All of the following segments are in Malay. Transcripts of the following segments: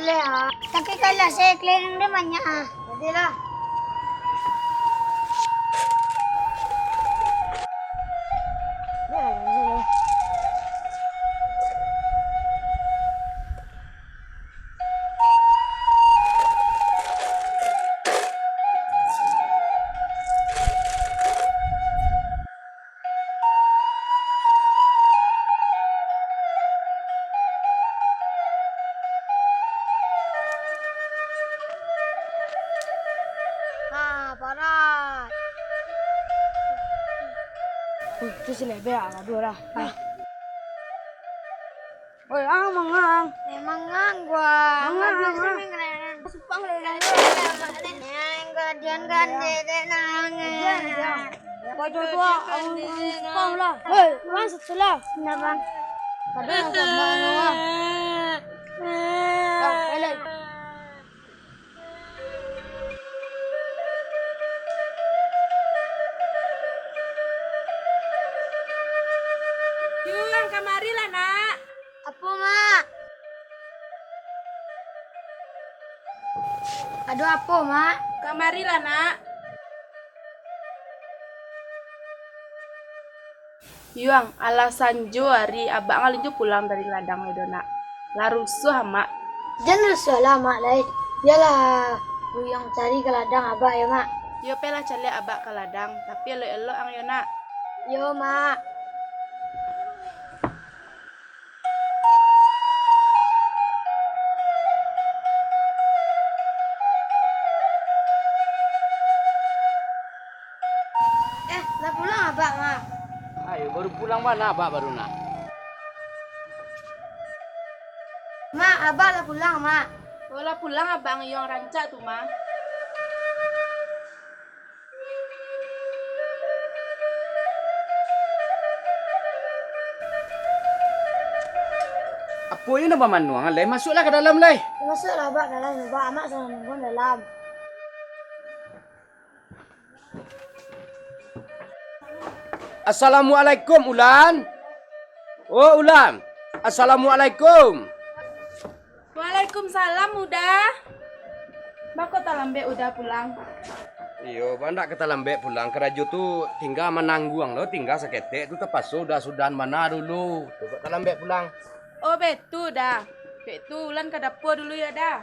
boleh ah. Tapi kalau saya keliling dia banyak ah. Jadilah. Parat. Itu si Lebe dua dah. Oi, mangang. Mangang gua. Mangang. Supang lelah. Yang gajian gande nang. Kau tua, supang lah. Hei, masuk sulah. Kenapa? Kada sama nama. Kau balik. Yuang kamari lah nak. Apa mak? Aduh apa mak? Kamari lah nak. Yuang, alasan jo hari abang alinjo pulang dari ladang medona. Larusuh mak. Jangan salah mak lain. Yalah, yang cari ke ladang abah ya mak. Yo pela cale abak ke ladang, tapi elo ang yo nak. Yo mak. Lah pulang abah mak. Ayo baru pulang mana abah baru nak? Mak, abah lah pulang mak. Wala pulang abang yung ranca tu mah. Apa yang nak manuang? Leh masuklah ke dalam leh. Masuklah abah dalam abah amak sama nunggu dalam. Assalamualaikum Ulan. Oh Ulan. Assalamualaikum. Waalaikumsalam udah. Bako talambe udah pulang. Iyo, bandak kita lembek pulang ke Rajo tu tinggal menangguang lo, tinggal seketek tu tepas sudah mana dulu. Tu kita lembek pulang. Oh betul dah. Betul ulan ke dapur dulu ya dah.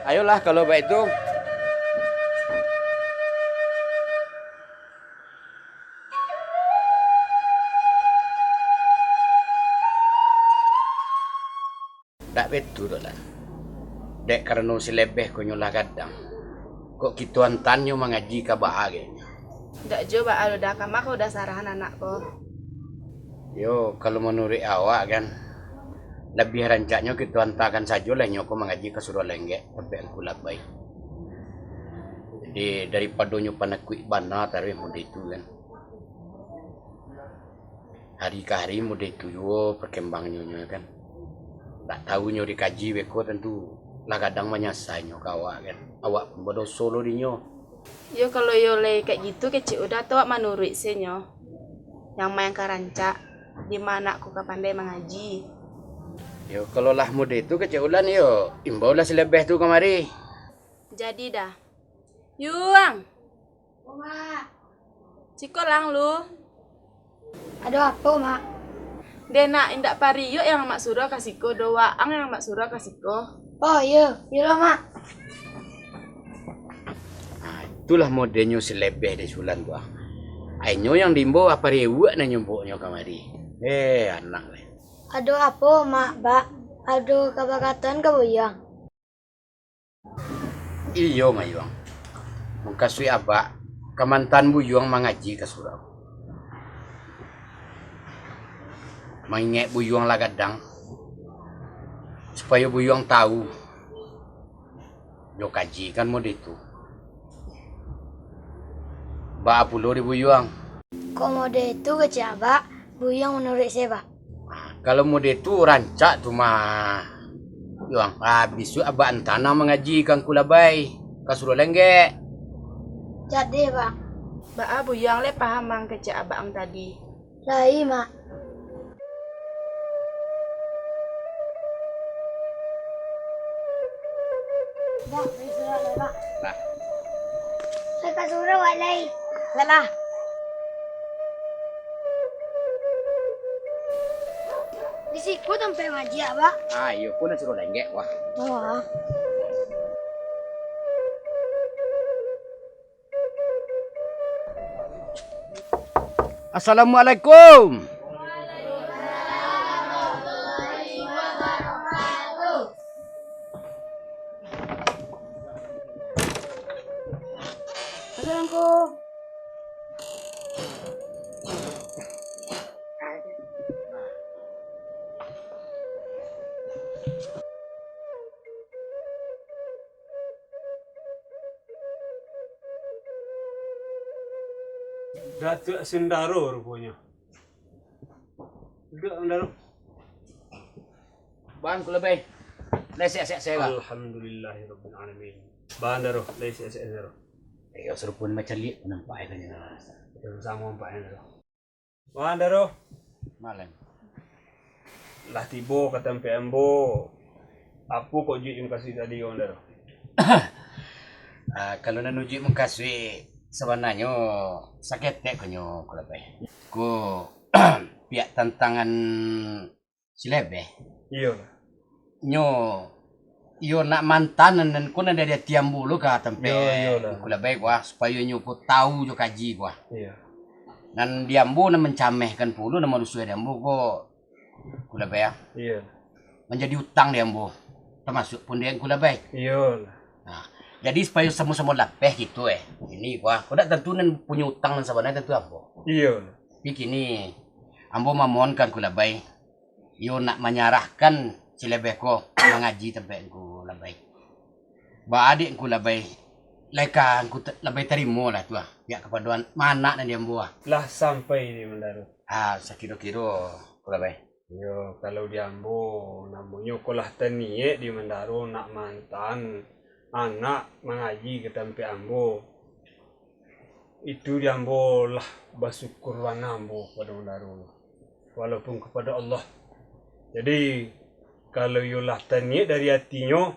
Ayolah kalau baik itu. Tak betul dah. Dek karena si lebeh ko nyolah kadang. Kok kituan tanyo mengaji ka bahagianya. Ndak coba alo dah kamak ko udah sarahan anak ko. Yo, kalau menurut awak kan lebih rancaknya kita hantarkan saja lah nyoko mengaji ke surau lenggek tapi aku labai. Jadi daripada nyo panakui bana taruh muda itu kan. Hari ke hari muda itu yo perkembangnya kan. Tak tahu nyo dikaji beko tentu lah kadang menyasai nyo kawak kan. Awak pun bodoh solo di nyo. Yo kalau yo le kayak gitu kecil udah tuh menurut senyo. Yang main karanca di mana aku pandai mengaji. Yo kalau lah muda itu keceulan yo imbau lah selebeh tu kemari. Jadi dah. Yuang. Mak. Ciko lang lu. Aduh apa mak? Dena indak pari yuk yang mak surah kasihko doang yang mak surah kasihko. Oh iya, iya mak. Nah, itulah modelnya selebeh di sulan gua. Ainyo yang dimbo apa rewak na nyompoknya kamari. Anak le. Aduh apa mak, Mbak? Aduh kabakatan kabuyang. Iyo mayuang. Mengkasui abak kemantan buyuang mengaji ke surau. Mengingek buyuang lagadang supaya buyuang tahu. Yo kaji kan mod itu. Ba pulo di buyuang. Komode itu kecil Mbak, buyang menurut saya Mbak. Kalau mod itu rancak tu mah. Yuang habis tu abak antana mengaji kan kulabai ke surau lenggek. Jadi Mbak. Ba buyang le paham mang kecek abang tadi. Lai mak. Dah, saya surat dah, Pak. Lah, Saya kat surau buat lain. Lah. Di situ tempat ngaji, Pak. ayo ko na suruh lenggek wah. Oh. Assalamualaikum. Assalamualaikum. Datuk Sendaro rupanya. Duduk Sendaro. Bang ko lebay. Lesek-sek saya lah. Alhamdulillahirabbil alamin. Bandaro, lesi Sendaro. Ayo serupun macam liat nampak kan ya. Kita sama Pak Sendaro. Bandaro, Malam. lah tibo kata Embo. Apa kok juit yang kasih tadi Sendaro? Kalau nak uji mengkasih sebenarnya sakit tak konyo ko lebay. Ko pihak tantangan silebe. Iya. Nyo yo nak mantanan dan ko na dari tiambu lu ka tempe. Yo lah. Ko lebay gua supaya nyo ko tahu jo kaji gua. Iya. Dan diambu na mencamehkan pulu na manusia diambu ko lebay ya. Iya. Menjadi utang diambu. Termasuk pun dia ko lebay. Iya lah. Nah, jadi supaya sama-sama lapeh gitu Ini gua, kau tak tentu nan punya utang dan sebenarnya tentu ambo. Iya lah. Tapi kini ambo memohonkan ku labai. Yo nak menyarahkan silebeko mengaji tempat ku labai. Ba adik ku labai. Leka ku labai terima lah tu Ya kepada mana nan dia ambo. Lah sampai di Mendaro. Sekiro-kiro ku labai. Yo, kalau di Ambo namanya kolah taniye di Mendaro nak mantan anak mengaji ke tempe Ambo. Itu di Ambo lah bersyukur wana Ambo pada Mendaro. Walaupun kepada Allah. Jadi kalau yulah taniye dari hatinya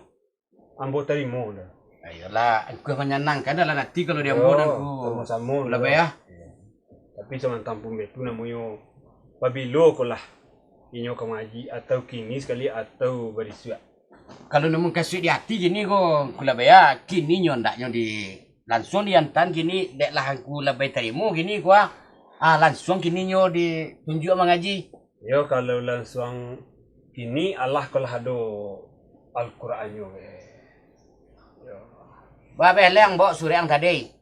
Ambo terima dah. Ayolah, aku menyenangkan dalam hati kalau dia ambo dan ku. Sama-sama Labai ya. Tapi sama tampung itu namanya pabilo kolah inyo kemaji atau kini sekali atau berisuat. Kalau nemu kasih di hati gini ko labai ya kini nyondaknya di langsung diantan gini dek lah aku labai terima gini gua langsung kini nyo ditunjuk mengaji. Yo kalau langsung kini Allah kalau hado Al-Qur'an yo. Yo. Ba beleng bo sure ang tadi.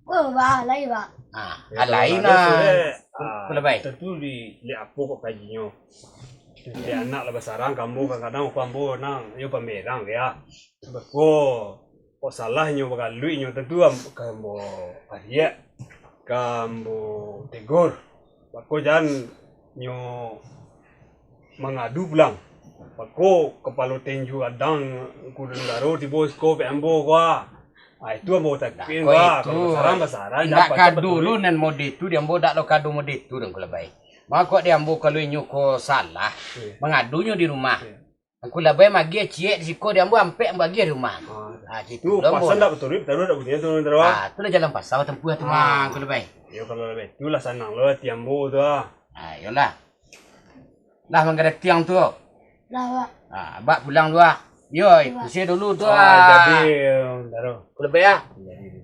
Oh, Pak, lain, Pak. Alai na. Labai. Tentu di apa kok kajinya. Di anak lah besarang kamu kadang-kadang kamu nang yo pamerang ya. Kok salahnya bakal luinya tentu kamu aria kamu tegur. Bako jangan nyo mengadu pulang. Bako kepala tenju adang kudu laro di bosko pembo gua. Itu mau takpin gua kalau besarang Ndak kado lu nan mode itu dia ambo dak lo kado mode itu dan labai. Maka dia ambo kalau inyo ko salah mengadunya di rumah. Aku labai magi cie di siko dia ambo ampe bagi di rumah. Itu pasal dak betul taruh dak bunyi tu terus. Itu lah jalan pasar tempuh tu mang aku labai. Yo kalau lebih itulah sanang lo tiambo tu. Ayolah. Lah manggadak tiang tu. Dah, Pak. Bak pulang dua. Yoi, kusi dulu tu. Jadi taruh. Lebih ya.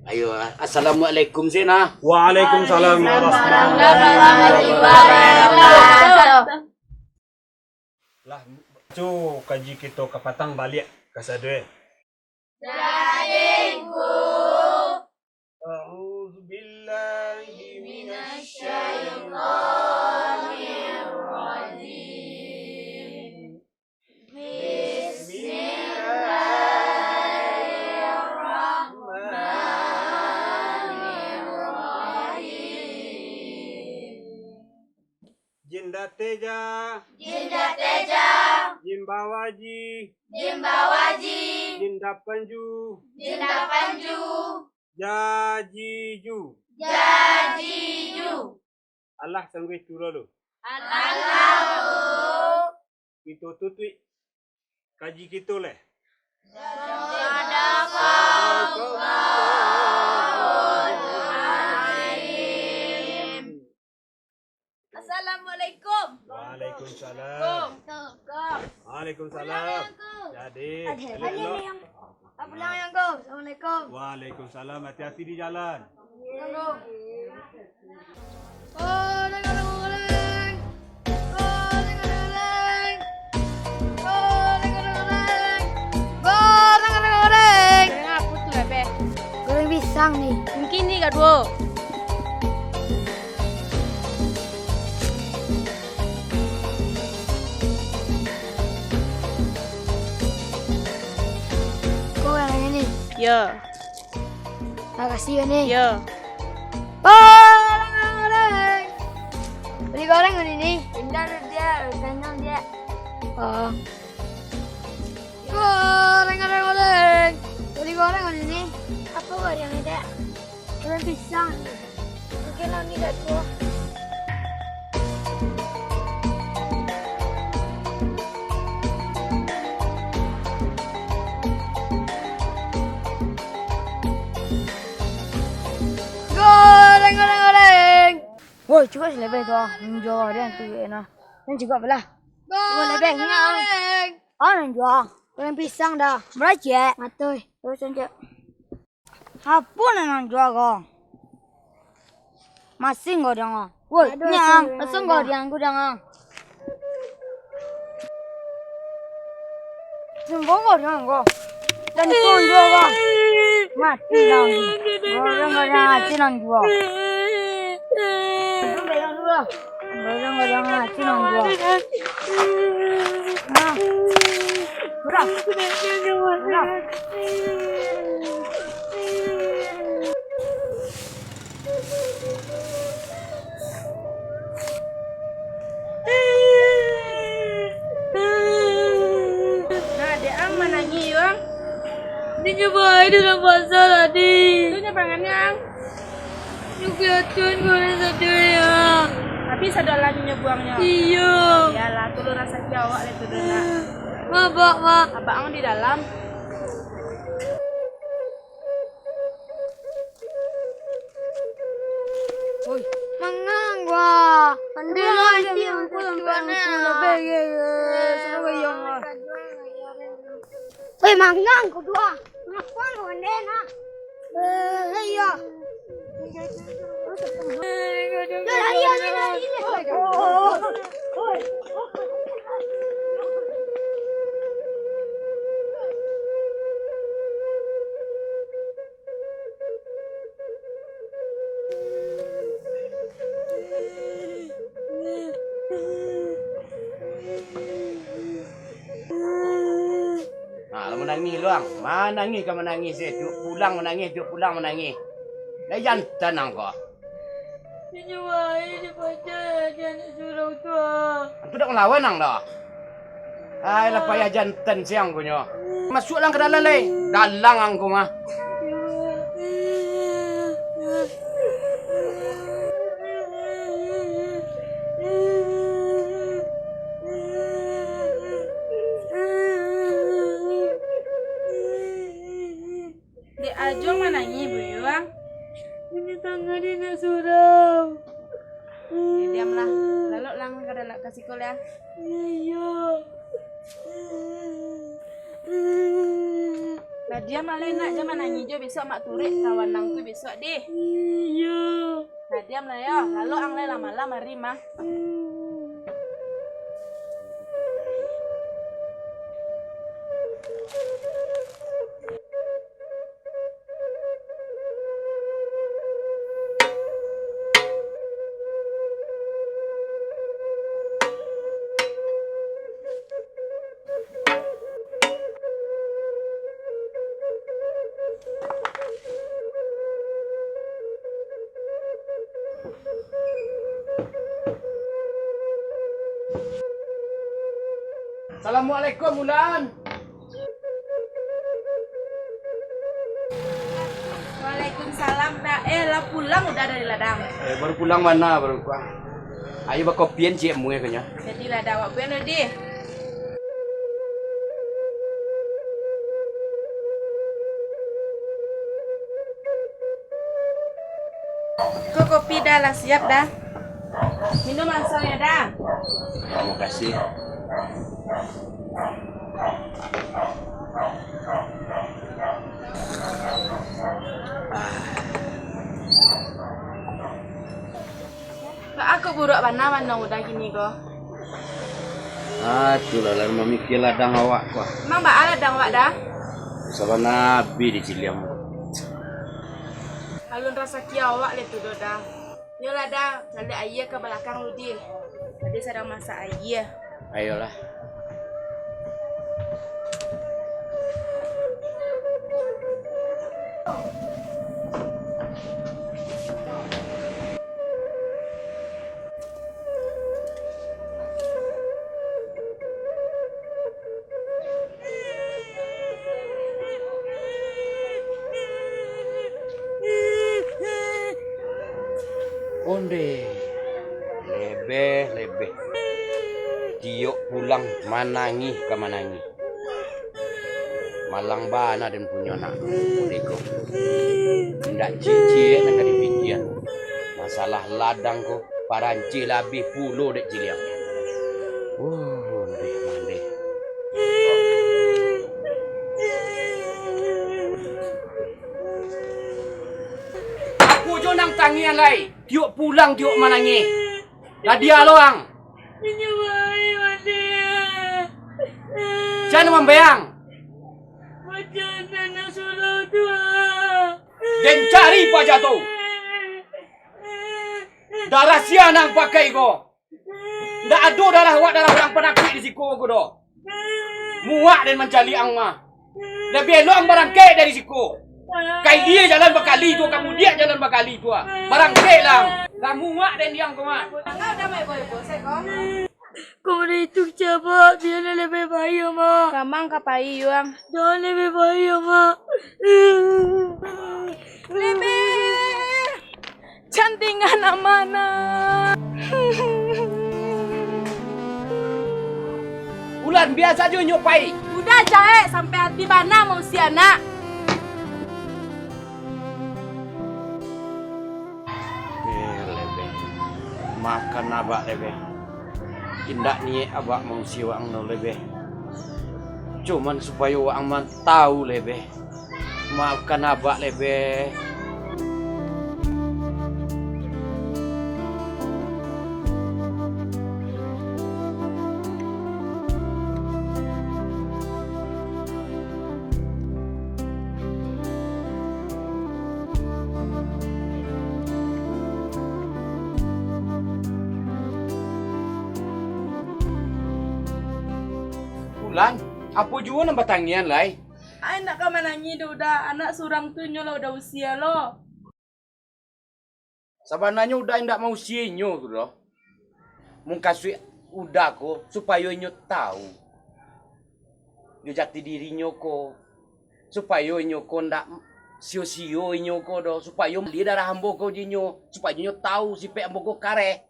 Ayo, assalamualaikum Zina. Waalaikumsalam warahmatullahi Wabarakatuh. Lah, cu kaji kita kapatang balik ke sadue. A'udzu billahi minasy syaithanir rajim. Jinda Teja, Jimbawaji, Jinda Panju, Jajiju. Allah sanggup turun. Kita tutui kaji kita leh. Waalaikumsalam. Jadi, Yang pulang yang kau. Assalamualaikum. Waalaikumsalam. Hati-hati di jalan. Oh, dengar-dengar. Oh, dengar-dengar. Oh, dengar-dengar. Oh, dengar-dengar. Goreng apa tuh Lebe? Goreng pisang nih. Mungkin nih kak Duo. Kau yang ini. Yo, Makasih ya nih. yo. Oh, goreng. Beli goreng ini. Indah dia, kenyang dia. Oh. Goreng. Beli goreng ini. Apa goreng ini? Goreng pisang. Mungkin ini enggak tuh. Goreng. Woi, cukup sih lebih tuh. Menjual dia tu enak. Ini juga belah. Cukup lebih ingat. Ah, menjual. Goreng pisang dah. Berapa? Matoi. Terus aja. Apa nak jual kau? Masih kau jangan. Woi, nyang. Asal kau jangan kau jangan. Semua kau jangan kau. Dan kau jual kau. Mati dah. Orang mati nak jual. Orang mati nak jual. Nah, berapa? Nah, dia aman nangis bang. Dia coba ada dalam pasar tadi. Itu nyebangannya. Juga tuan goreng satu ya. Tapi sadalannya buangnya. Iya. Iyalah, tuh lu rasa Jawa lah itu dona. Mabak mak. Abang di dalam. Woi, mangang gua. Pandai lah dia pulang Woi, mangang gua dua. Ngapain lu ndena? Iya. Nah, menangis luang. Menangis ke menangis duk pulang menangis, duk pulang menangis. Dah jantan angko. Ini wahai dibaca jangan suruh tua. Antu dak ngelawan nang dah. Ai lah payah jantan siang kunyo. Masuklah ke dalam leh. Dalang angko mah. Dek Ajong mana nangis bu bang? Ini tangan dia nak suram. Ya, diamlah. Lalu lang kada nak kasih kol ya. Iya. Nah diam lah nak jangan nangis jo besok mak turik kawan nang tu besok deh. Iya. Nah diam lah ya. Lalu ang le lama-lama mari mah. Assalamualaikum Ulan. Waalaikumsalam. Dah lah pulang udah dari ladang. Baru pulang mana baru pulang. Ayo bak kopian cik mu kanya. Jadi ladang awak bener deh. Kok kopi dah lah siap dah. Minum langsung ya dah. Terima kasih. Kak aku buruk mana udah gini kok. Itulah lah memikir ladang awak kok. Emang mbak ada dang mbak dah? Sama nabi di Ciliam. Alun rasa kia awak le tu dah. Yolah dah, cari ayah ke belakang lu di. Tadi sedang masak ayah. Ayolah. Onde, lebih. Tiok pulang manangi ke manangi. Malang bana dan punya anak deko. Ndak cici nak dipikir. Masalah ladang ko paranci lebih pulo dek ciliang. Onde mande. Aku jo nang tangian lai. Tiok pulang tiok manangi. Dah dia loang. Jangan membayang. Macam nak suruh tua. Dan cari pajak tu. Darah sia nang pakai ko. Ndak ada darah orang penakut di siku ko do. Muak dan mencari ang mah. Lebih elok barangkai dari siku. Kai dia jalan berkali tu, kamu dia jalan berkali tu. Barangkai lang. Kamu muak dan diam ko mah. Enggak udah mai boy saya kok. Kau itu coba biar lebih baik mak. Kamang kapai yuang. Jangan lebih baik mak. Lebih cantingan amanah. Ulan biasa je nyopai. Udah jahe sampai hati bana mau si anak. Lebih. Makan abak lebih. Tindak ni abak mau si wang no lebih. Cuman supaya wang man tahu lebih. Maafkan abak lebih. Ulan, apa juga nak bertangian lai? Ay nak ka mananyi udah anak surang tu nyola udah usia lo. Sebenarnya udah indak mau sinyo tu loh. Mungkasui udah ko supaya nyo tahu. Yo jati dirinya ko. Supaya nyo ko ndak sio-sio nyo ko do. Supaya dia darah ambo ko jinyo. Supaya nyo tahu si pe ambo ko kare.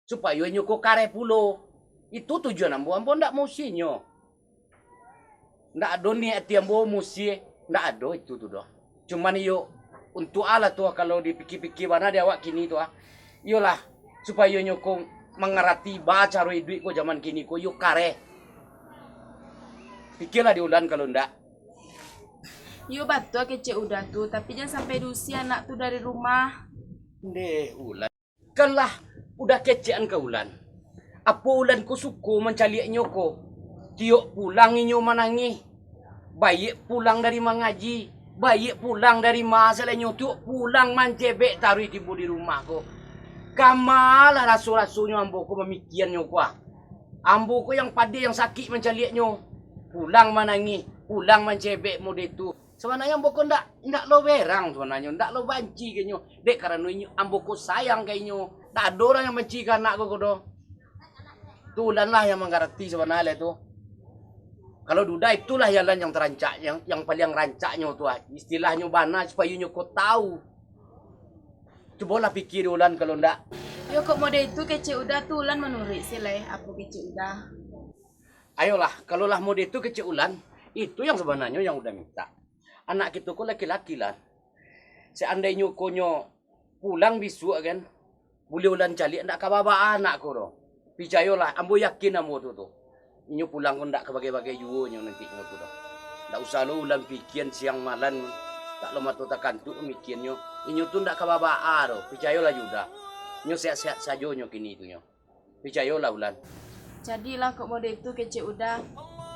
Supaya nyo ko kare pulo. Itu tujuan ambo ndak mau sinyo. Ndak ada ni hati ambo musi. Ndak ada itu tu doh. Cuman yo untuk ala tu kalau dipikir-pikir mana dia awak kini tu iyalah supaya nyokong mengerti baca roi duit ko zaman kini ko yuk kare. Pikirlah di ulan kalau ndak. Yo betul kecil udah tuh, tapi jangan sampai diusir anak tuh dari rumah. Deh ulan. Kan lah udah kecean ke ulan. Apa ulan ko suku mencari nyoko. Tiok pulang inyo manangi. Baik pulang dari mengaji. Baik pulang dari masalah nyotuk pulang mancebek taruh tibu di rumah ko. Kamalah rasu-rasunya ambo ko memikiannya ko. Ambo ko yang pade yang sakit mencaliaknya. Pulang manangi, pulang mancebek mode itu. Sebenarnya ambo ko ndak lo berang sebenarnya, ndak lo banci kenyo. Dek karena ambo ko sayang kenyo. Tak ada orang yang benci ke anak ko do. Tulan lah yang mengerti sebenarnya tu. Kalau duda itulah jalan yang terancak, yang paling rancaknya tu. Istilahnya bana supaya kau tahu. Cobalah pikir ulan kalau ndak. Yo kok mode itu kecil udah tuh ulan menurut sih leh, apa kecil udah. Ayolah, kalaulah mode itu kecil ulan, itu yang sebenarnya yang udah minta. Anak kita kok laki-laki lah. Seandainya konyo pulang besok kan, boleh ulan calik ndak kababa anak ko do. Picayolah, ambo yakin ambo tu. Inyo pulang ko ndak kebagai-bagai juo nyo nanti ngono tuh. Ndak usah lo ulang pikian siang malam tak lo matutakan tuh mikian nyo. Inyo tuh ndak kababaa do. Percayalah juga. Nyo sehat-sehat saja nyo kini itu nyo. Percayalah ulan. Jadilah kok mode itu kece udah.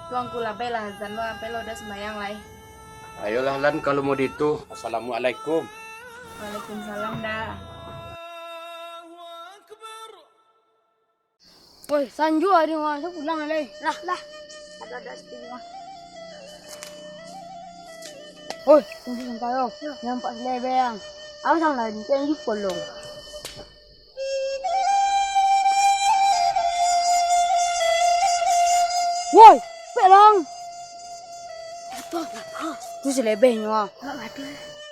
Tuang kulabai lah azan lo sampai lo udah sembayang lah. Ayolah lan kalau mau itu. Assalamualaikum. Waalaikumsalam dah. Woi, Sanju hari mah, saya pulang lagi. Lah. Ada sedikit mah. Woi, tunggu sampai yo. Nampak selebang. Aku sang lagi kan di kolong. Woi, pelong. Tu selebang yo.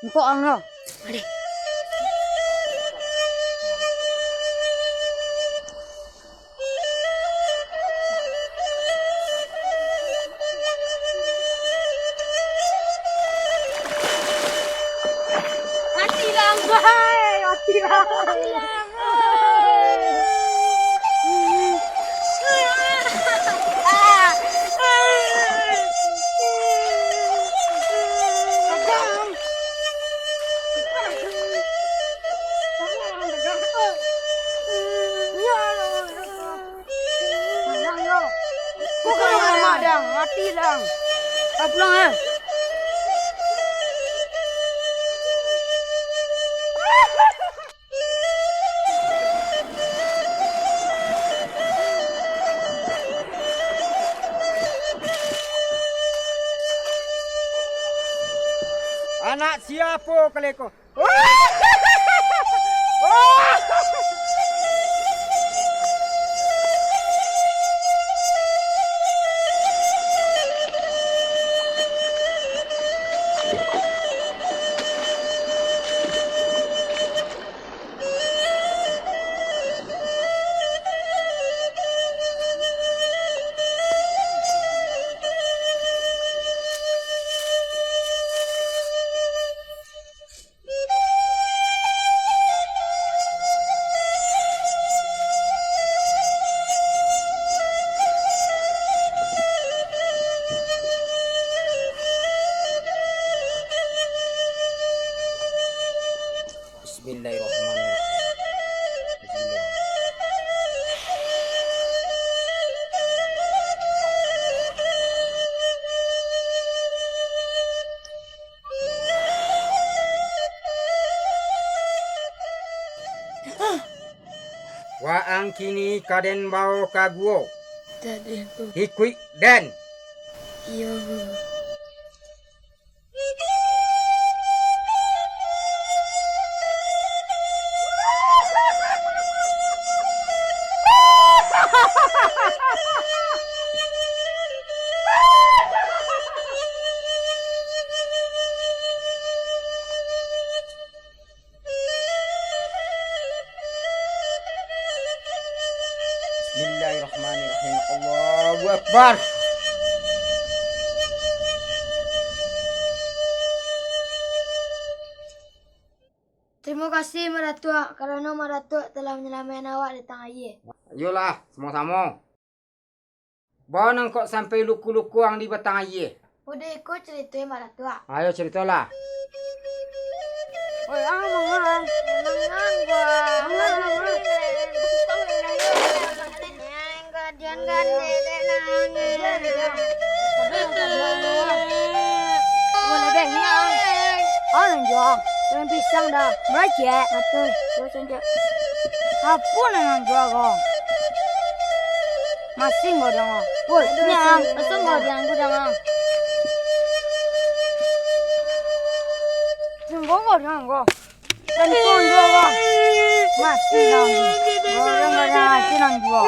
Engkau anglo. Mari. Mati lang. Pulang eh. Anak siapa kaleko? Bismillahirrahmanirrahim. Wa angkini kaden bau kaguo. Hikui den. Yo. Bismillahirrahmanirrahim. Allahu Akbar. Terima kasih Maratua karena Maratua telah menyelamatkan awak di tengah air. Ayolah, sama-sama. Bawa nangkok sampai luku-luku yang di batang air. Udah ikut cerita Maratua. Ayo ceritalah. Oi, mangan. Mangan gua. Dengan pisang dah, meraja. Betul, terus aja. Apa yang jual kau? Masih nggak ada nggak? Woi, nyang, pasang nggak ada yang gue jangan. Tunggu nggak ada nggak? Dan pun jual kau. Masih dah. Orang nggak ada ngasih nang jual.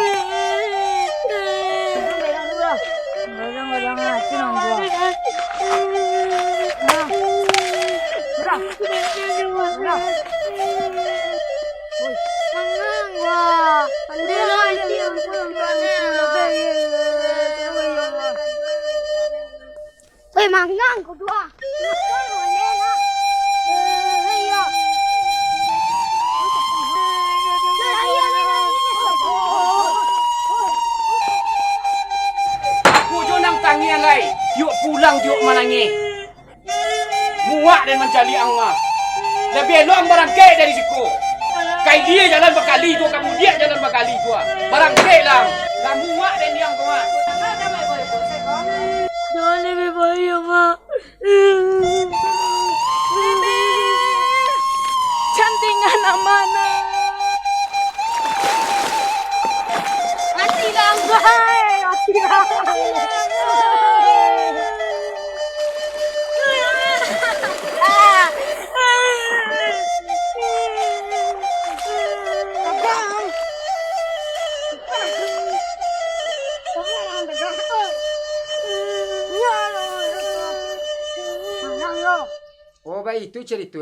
Orang nggak ada ngasih nang jual. Ôi mangang của đua. manangi. Muak dan mencari angma. Lebih elok barangke dari siku. Kai dia jalan berkali tu, kamu dia jalan berkali tu. Barangke lang. Lah muak dan yang tu. Jangan lebih baik ya, Mak. Cantingan amanah. Mati lang, bay. Mati lang. Oh, baik itu cerita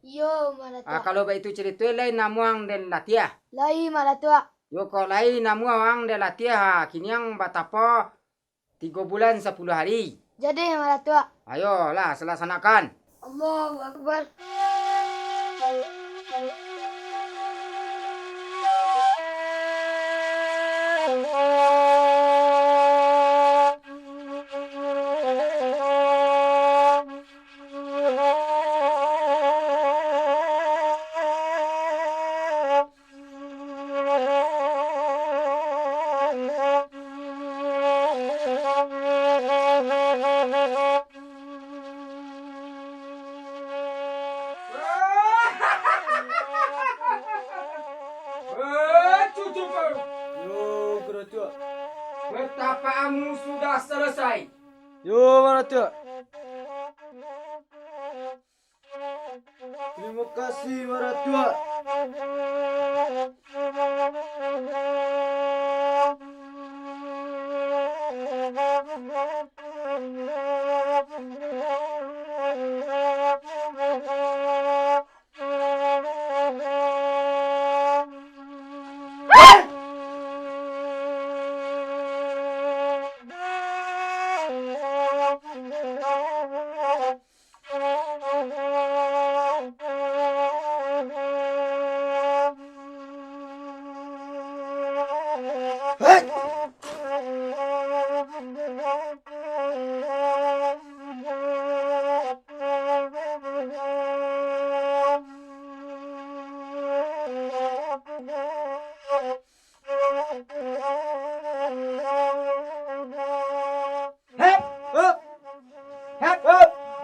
Yo, mana tua? Kalau baik itu cerita lain namuang dan latiah. Lai mana tua? Yo kalau lain namuang dan latiah kini yang batapa 3 bulan 10 hari. Jadi mana tua? Ayolah selaksanakan. Allahu Akbar. Cucuku. Yo, Baratua. Petapaanmu sudah selesai. Yo, Baratua. Terima kasih, Baratua.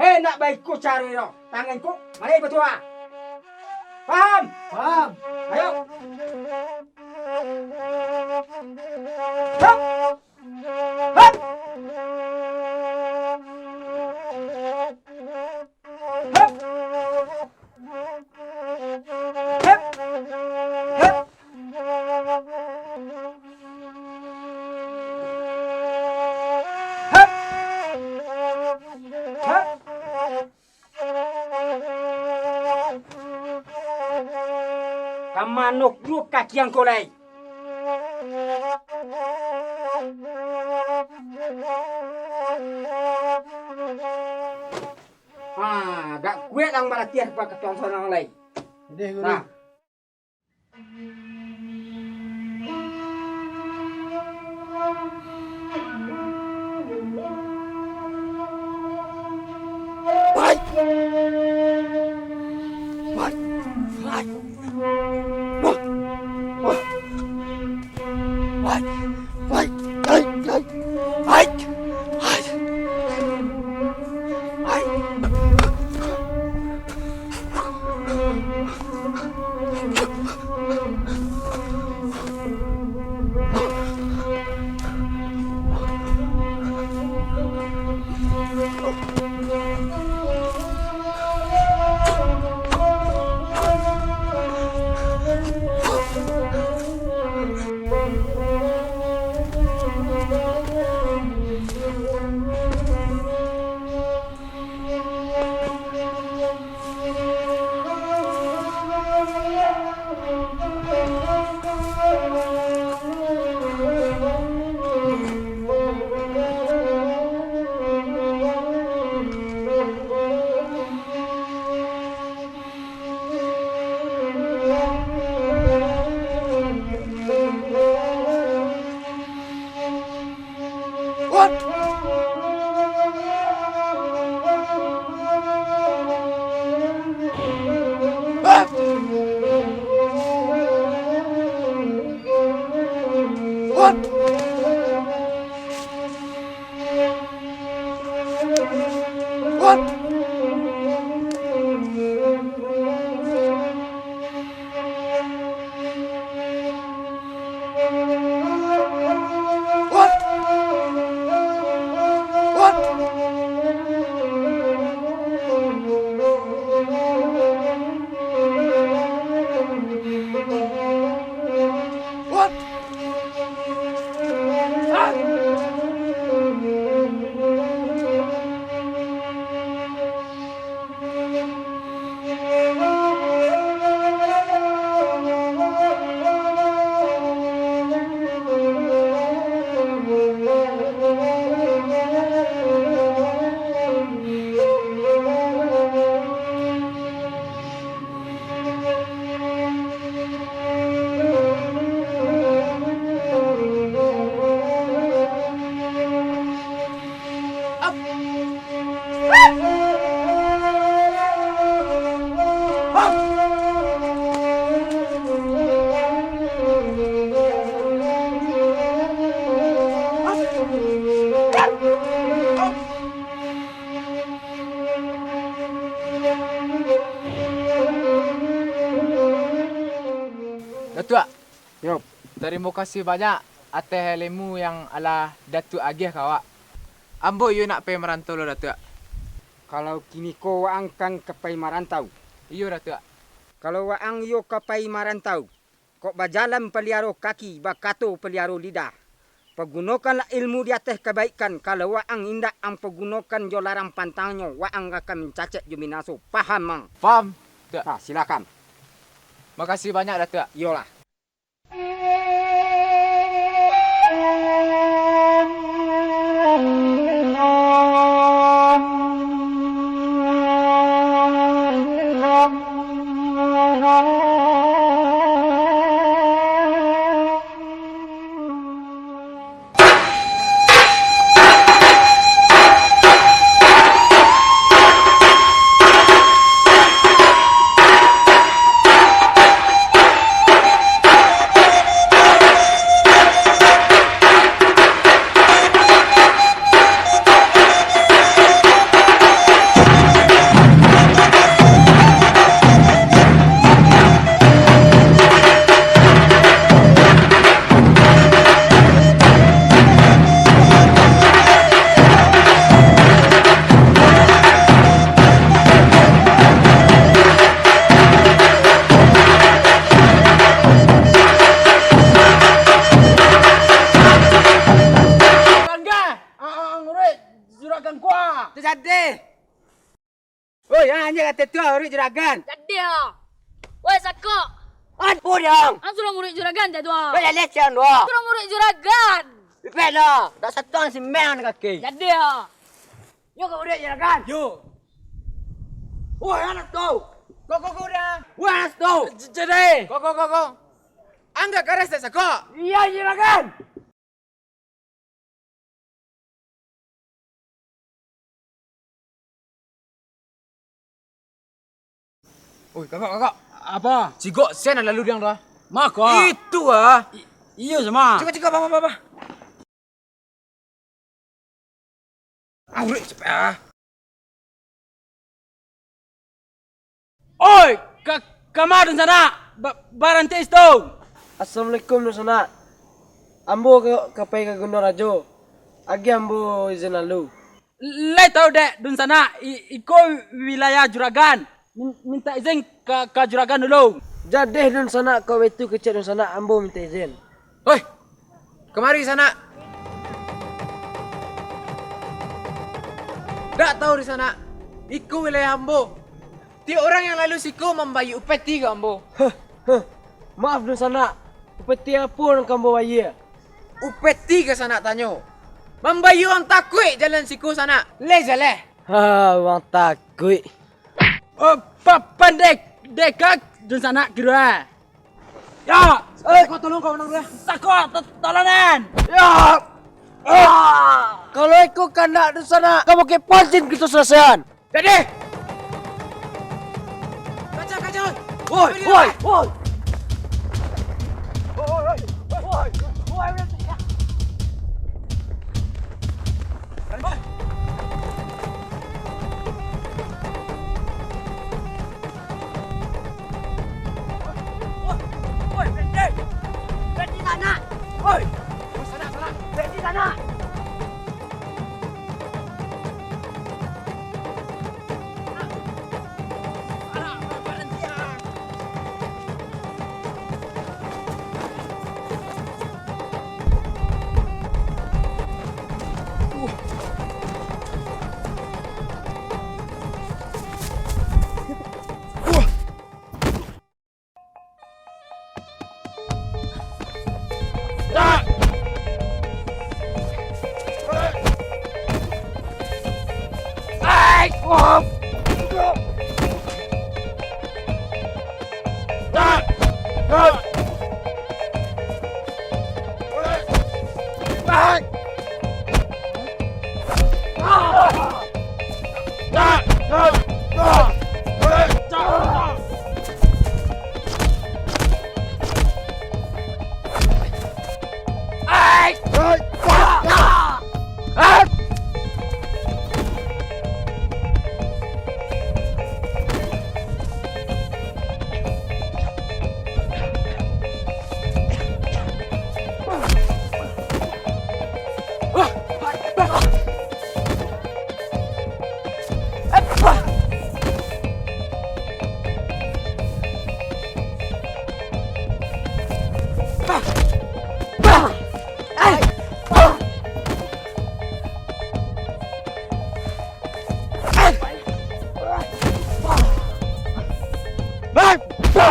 Hei nak baikku cari dong. Tanganku, mari betua. Paham? Paham? Ayo. Hap. Hap. Hap. Hap. Hap. Hap. Hap. Kamanuk yuk kaki yang kolai. Gak kuat lang malatihan pa ketuang sonang lain. Ini guru. Nah. Datuk, Yup. terima kasih banyak atas ilmu yang ala Datuk agih kawak. Ambo yo nak pergi merantau lo Datuk. Kalau kini ko waang kang kapai marantau. Iyo Datuk. Kalau waang yo kapai marantau, kok bajalan peliaro kaki, bakato peliaro lidah. Pergunakanlah ilmu di atas kebaikan. Kalau waang indak ang pergunakan jo larang pantangnya, waang akan mencacet jo minaso. Paham mang? Faham? Datuk. Ha, silakan. Makasih banyak Datuk. Yolah. Jadi. Oi, anjing kata tu urut juragan. Jadi ah. Woi sakok. Apa dia? Ang suruh murid juragan dah tua. Boleh leceh doa. Suruh murid juragan. Ipet lah. Dah satu orang si memang kaki. Jadi ah. Yo kau udah juragan. Yo. Woi anak tu. Kau dah. Woi anak tu. Jadi. Kau. Angga kares dah sakok. Iya juragan. Oi, kakak. Apa? Cigok sen lalu dia dah. Maka. Itu ah. Iya sama. Cigok apa. Urut cepet ah. Oi, kamar di sana. Barang tes tu. Assalamualaikum Nusana. Ambo kapai ke Gunung Rajo. Agi ambo izin lalu. Lai tahu dek di sana ikut wilayah juragan. Minta izin ke juragan dulu. Jadi dun sana kau itu kecil dun sana ambo minta izin. Oi. Kemari sana. Tak tahu di sana. Iku wilayah ambo. Tiap orang yang lalu siku membayi upeti ke ambo. Maaf dun sana. Upeti apa yang kamu bayi? Upeti ke sana tanyo. Membayi orang takut jalan siku sana. Leh. Ha, wang takut. Oh, pendek dekak di sana kira. Ya, Kau tolong kau menang dia. sakot tolonan. Ya. Kalau ikut kena dun sana, kamu ke pancin kita selesaian. Jadi, Kacau. Woi. Đây,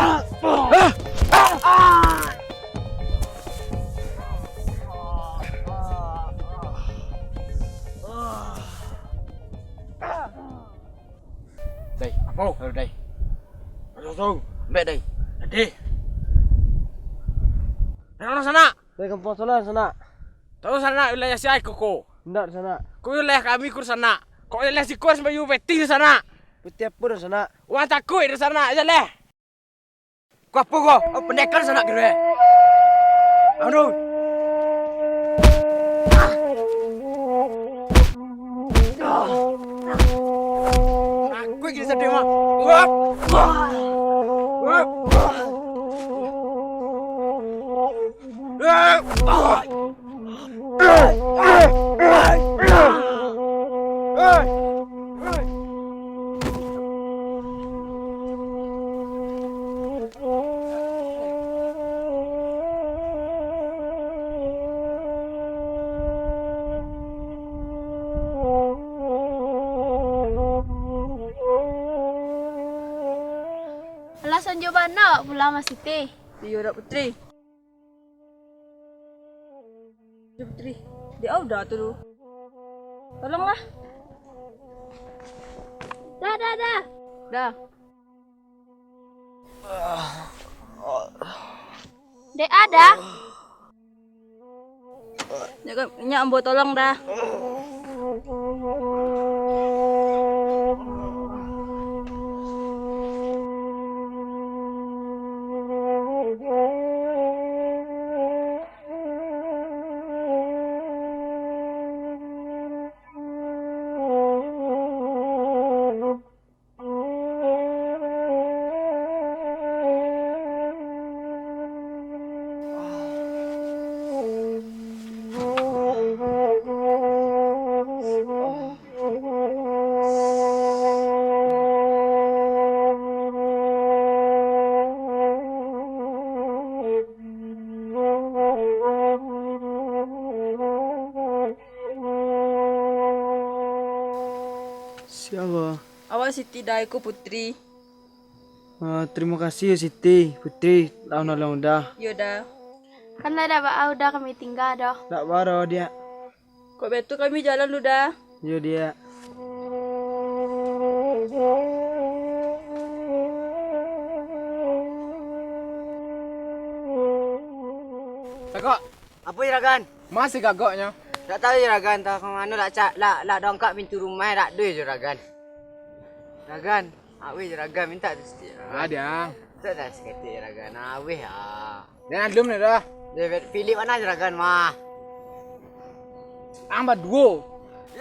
ở đây. Tahu. Mbak đây. Ade. Orang sana. Dari kampung sana. Tahu sana wilayah si ai koko. Tidak di sana. Ku wilayah kami kur sana. Kok wilayah si kurs bayu peti di sana. Putih pur di sana. Wah takut di sana aja leh. Kau apa kau? Oh, pendekar sana kira. Aduh. Aku gini sedih mah. Alasan jawaban nak pulang Mas Siti. Iya dak Putri. Ya Putri, dia udah tuh. Tolonglah. Dah. Dah. Dek ada. Nyak ambo tolong dah. Siapa? Awak Siti Daiku Putri. Terima kasih Siti, Putri, nolong dah. Iya dah. Kan ada Pak udah kami tinggal dah. Tak baru dia. Kok betul kami jalan lu dah. Yo dia. Takok. Apa juragan? Masih gagoknya. Tak tahu juragan, tak kemana nak cak lah dongkak pintu rumah tak duit juragan. Juragan, awe juragan minta tu sikit. Ada. Tak dah sikit juragan. Awe ah. Jangan belum nih dah. Dia pilih mana juragan mah? Amba dua.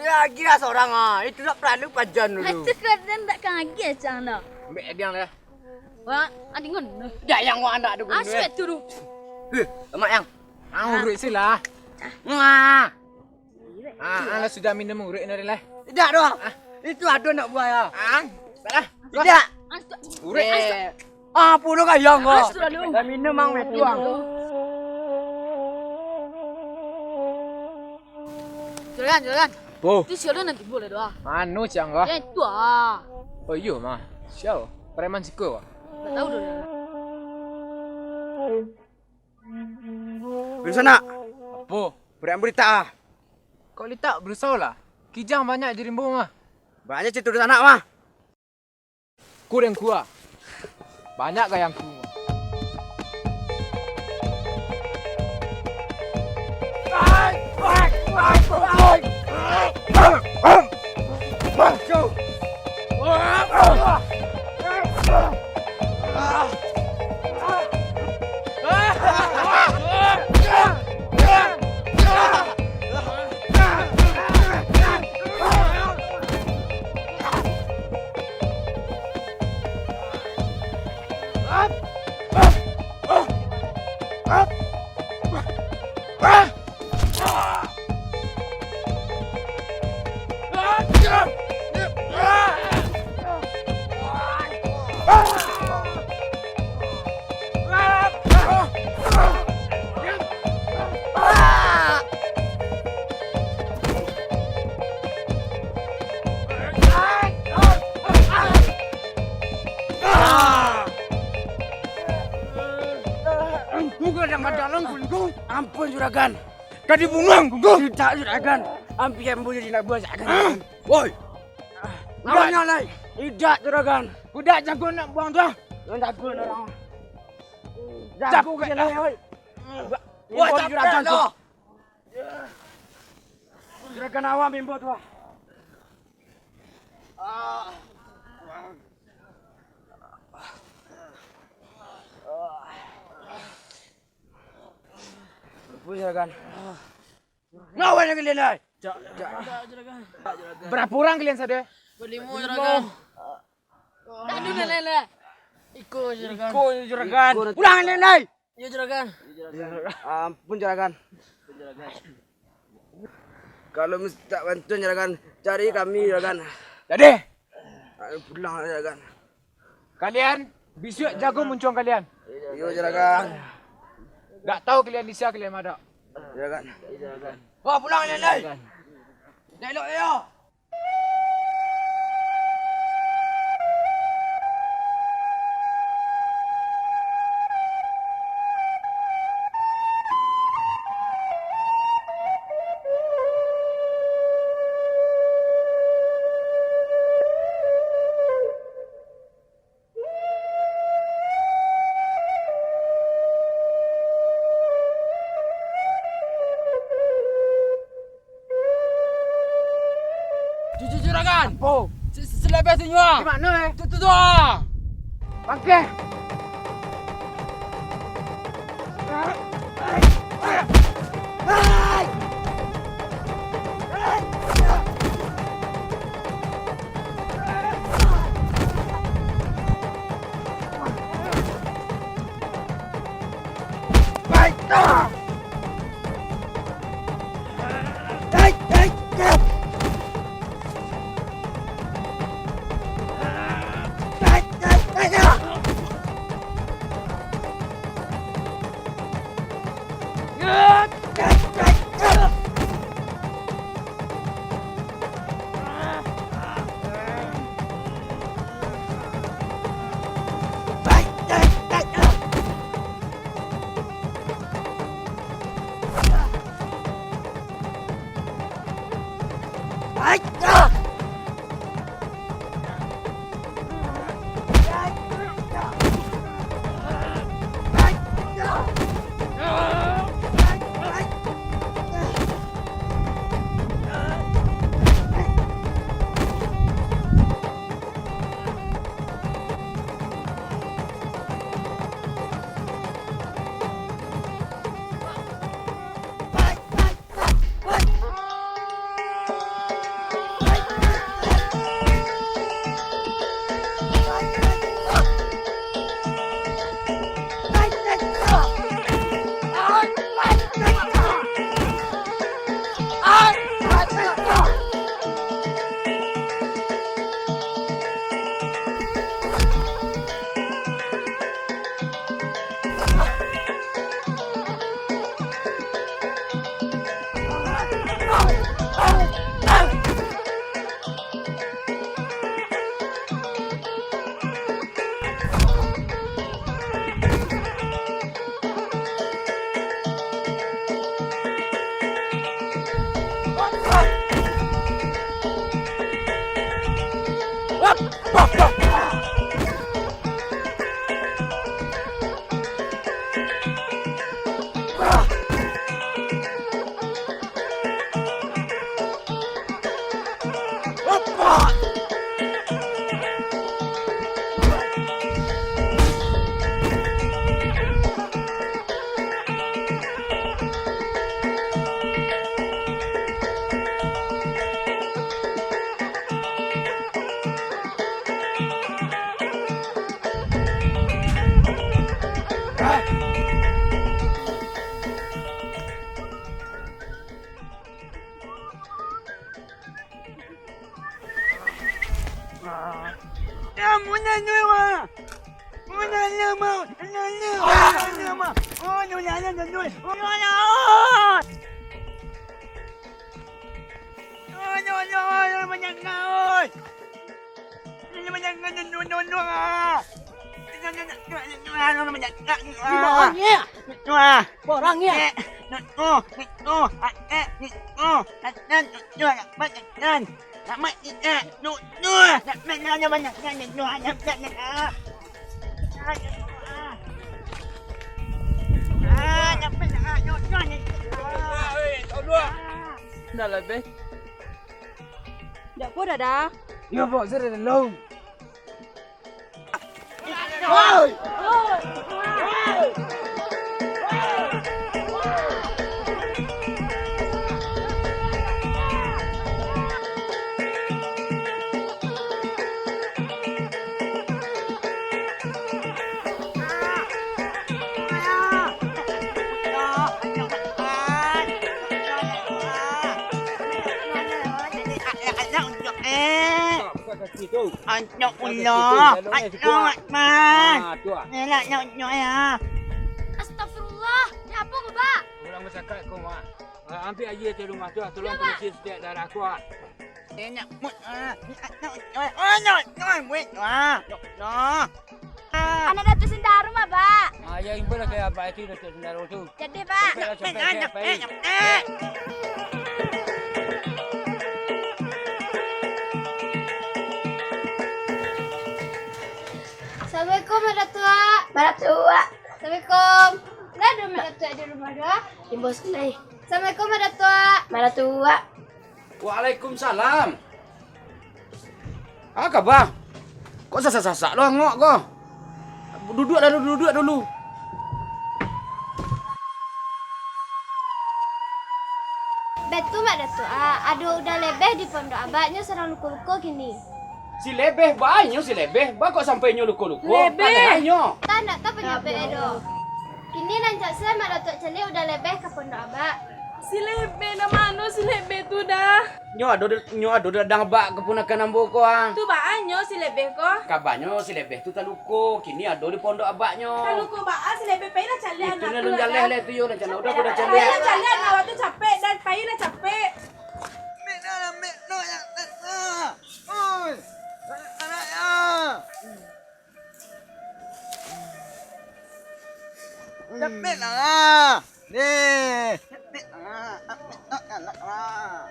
Ya kira seorang ah. Itu tak perlu pajan dulu. Itu kan tak kaget cang dah. Mbak dia dah. Wah, adingun. Dah yang gua anda ada Asyik tu. Mak yang. Urut sila. Wah. Anda sudah minum urut ni lah. Tidak doang. Itu ada nak buat ya. Salah. Tidak. Urut. Puluh kayang kau. Selalu. Dah minum mang metuang. Juragan. Po. Itu siapa nanti boleh doa. Anu cang kau. Yang itu ah. Oh iya mah. Siapa? Preman siko. Tak tahu dah. Di sana. Apa? Berikan berita. Kau lihat berusaha lah. Kijang banyak di rimbung mah. Banyak cerita di sana mah. Kurang kuah. Banyak gayang ku. Gunggung. Ampun juragan. Kadi bunuh Gunggung. Tidak juragan. Ampi ambo jadi nak buat juragan. Woi. Namanya lai. Tidak juragan. Kuda jago nak buang dah. Jago orang. Jago ke lai oi. Wah, juragan tu. Juragan awam bimbo tu. Juragan. Ngawan yang kalian lai. Berapa orang kalian sada? Berlima juragan. Tadi nenek. Iko juragan. Pulang kalian lai. Ya juragan. Ampun juragan. Kalau mesti tak bantuan juragan, cari kami juragan. Jadi, Pulang juragan. kalian besok jago muncung kalian. Yo juragan. Tak tahu kalian di siapa kalian ada. Juragan. Wah, pulang kalian lai. Nak elok ya. Juragan. Oh, Selepas tu nyua. di mana Tu ah. Bangke. Orangnya. Dah lebih. Dah pun dah. Yo bos, saya dah long. Anyok ulo. Anyok man. Nela nyok ya. Astagfirullah. Ni apa kau, Pak? Orang masyarakat kau mak. Ambil air ke rumah tu, tolong polisi setiap darah aku. Nyok mut. Nyok wait. No. Anak Datuk Sendaru mah, Pak. Ya ibu lah kayak apa itu Datuk Sendaru tu. Jadi, Pak. Assalamualaikum, Mak Tua. Mak Tua. Assalamualaikum. Lah ada Mak Tua di rumah dah. Timbul sekali. Assalamualaikum, Mak Tua. Mak Tua. Waalaikumsalam. Apa khabar? Kok sasak-sasak lo ngok kau? Duduk dulu. Betul, Mak Tua. Ada udah lebih di pondok abahnya serang luka-luka gini. Si lebeh banyak si lebeh. Ba kok sampai nyo luko-luko? Lebeh. Tak nak tak penyampai edo. Kini nanjak saya Mak Datuk Celi udah lebih ke pondok abah. Si Lebe na mano si Lebe tu dah. Nyo ado dadang ba keponakan ambo ko ah. Tu baanyo si Lebe ko. Kabarnya si lebeh tu taluko. Kini ado di pondok abaknyo. Kalau ko baan si Lebe pay na cali anak. Itu na lun jaleh le tu yo na udah kuda Pay jaleh. na cali anak waktu capek dan pay na capek. Cepet lah. Nih. Cepet lah.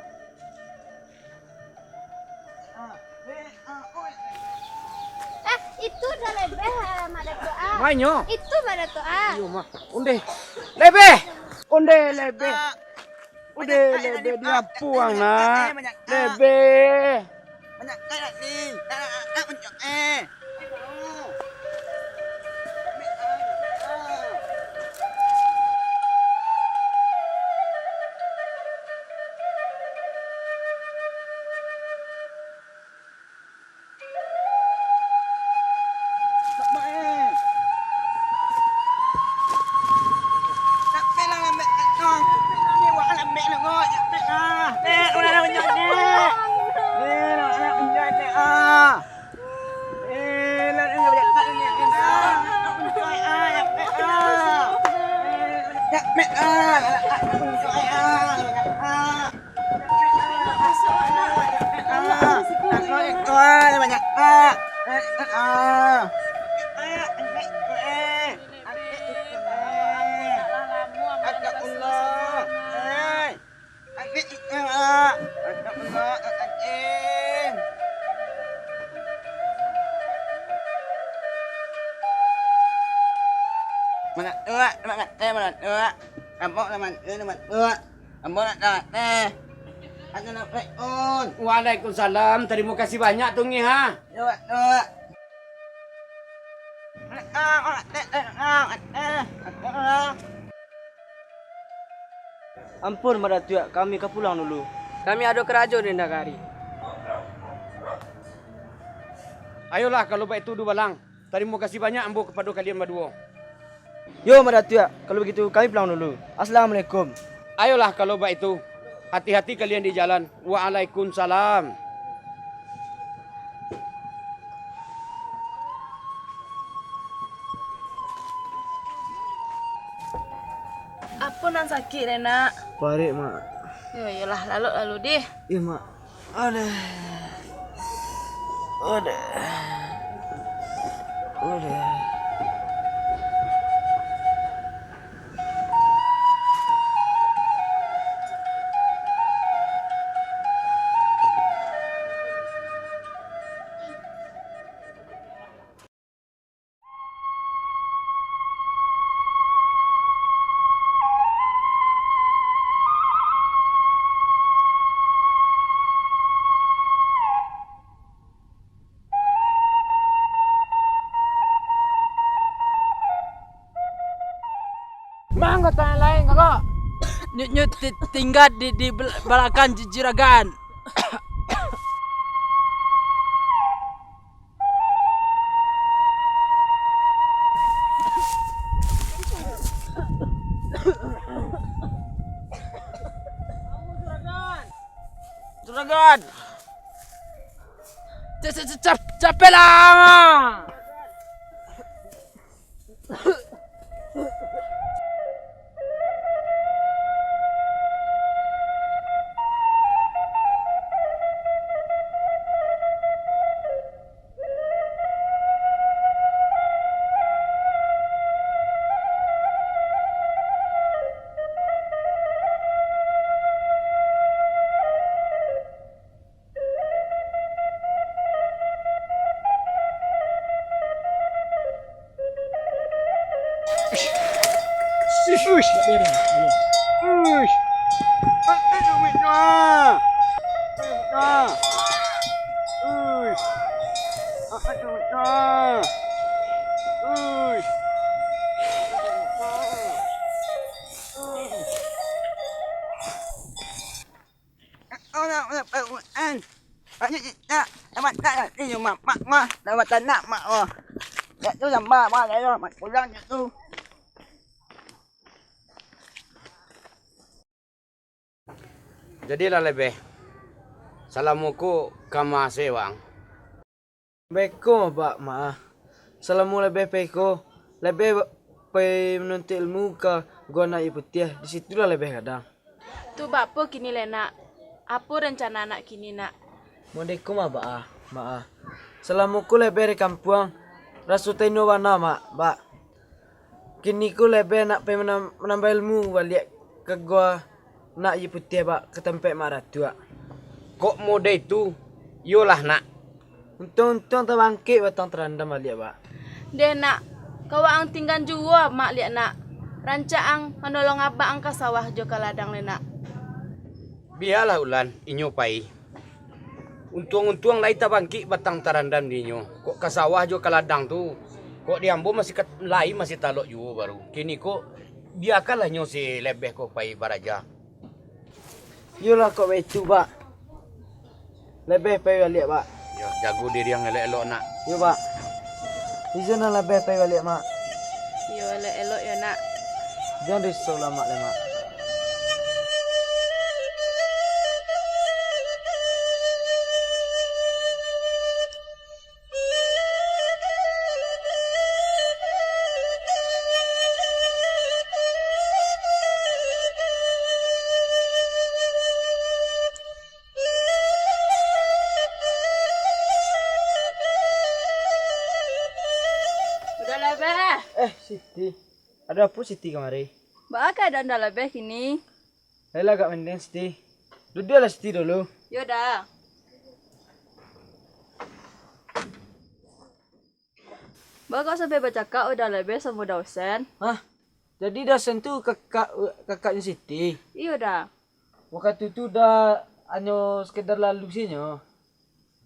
Itu udah lebih Mak Datuk A. Manyo. Itu Mak Datuk A. Yo mah. Unde. Lebeh. Unde lebeh. Udah lebeh dia puang nak. Lebeh. Banyak kayak ni. Waalaikumsalam. Terima kasih banyak Tungi ha. Ampun Mak Datuk, kami ke pulang dulu. Kami ada kerajo di Nagari. Ayolah kalau baik itu dua balang. Terima kasih banyak ambo kepada kalian berdua. Yo Mak Datuk, kalau begitu kami pulang dulu. Assalamualaikum. Ayolah kalau baik itu. Hati-hati kalian di jalan. Waalaikumsalam. Apa nan sakit Rena? Barik Mak. Yolah lalu deh. Ya Mak. Aduh. Mang kata yang lain kakak. Nyut tinggal di belakang juragan. Juragan. Capek lah. Jadilah lebih. Salamuku kama sewang. Beko pak ma. Salamu lebih peko. Lebih pe menuntut ilmu ke gua nak putih. Di situlah lebih kadang. Tu bapo kini lena. Apa rencana anak kini nak? Modeku ma ba ma. Salamuku lebih di kampung. Rasuteno wana ma ba. Kini ku lebih nak pe menambah ilmu balik ke gua nak putih ba ke tempat maratua. Kok mode itu? Yolah nak. Untung terbangkit batang terandam balik ba. Dia nak. Kau ang tinggal jua mak liat nak. Rancaang menolong abang ke sawah jo ke ladang lena. Biarlah ulan inyo pai. Untung lai tabangki batang tarandam dinyo. Kok ke sawah jo ke ladang tu. Kok diambo masih lai masih talok juga baru. Kini kok biarkanlah nyo si lebih kok pai baraja. Yolah kok betu ba. Lebih pai balik ba. Yo jago diri yang elok-elok nak. Yo ba. Izin lah lebih pai balik mak. Yo elok ya nak. Jangan risau lah mak lemak. Udah lebih. Siti. Ada apa Siti kemari? Bakal dan dah lebih kini. Hela agak mending Siti. Duduklah Siti dulu. Yaudah. Bakal sampai bercakap udah lebih sama dosen. Hah? Jadi dosen tu kakaknya Siti. Iya dah. Waktu itu dah hanya sekedar lalu sini.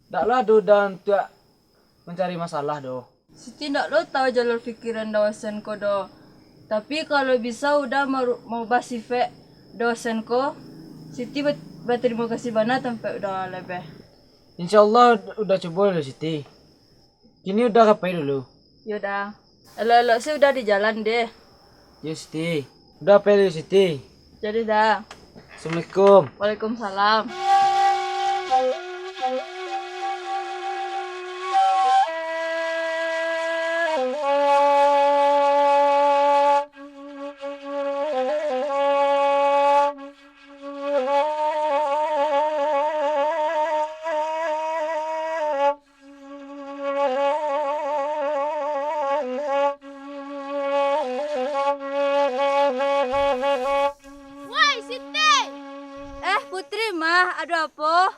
Daklah do dan tuak mencari masalah do. Siti ndak lo tahu jalur pikiran dosen ko do. Tapi kalau bisa udah mau basifek dosen ko, Siti berterima kasih banget sampai udah lebih. InsyaAllah udah coba dulu Siti. Kini udah kapai dulu. Yaudah. Elok-elok sih udah di jalan deh. Ya Siti. Udah apa dulu Siti? Jadi dah. Assalamualaikum. Waalaikumsalam. Woi Siti. Putri mah, ada apa?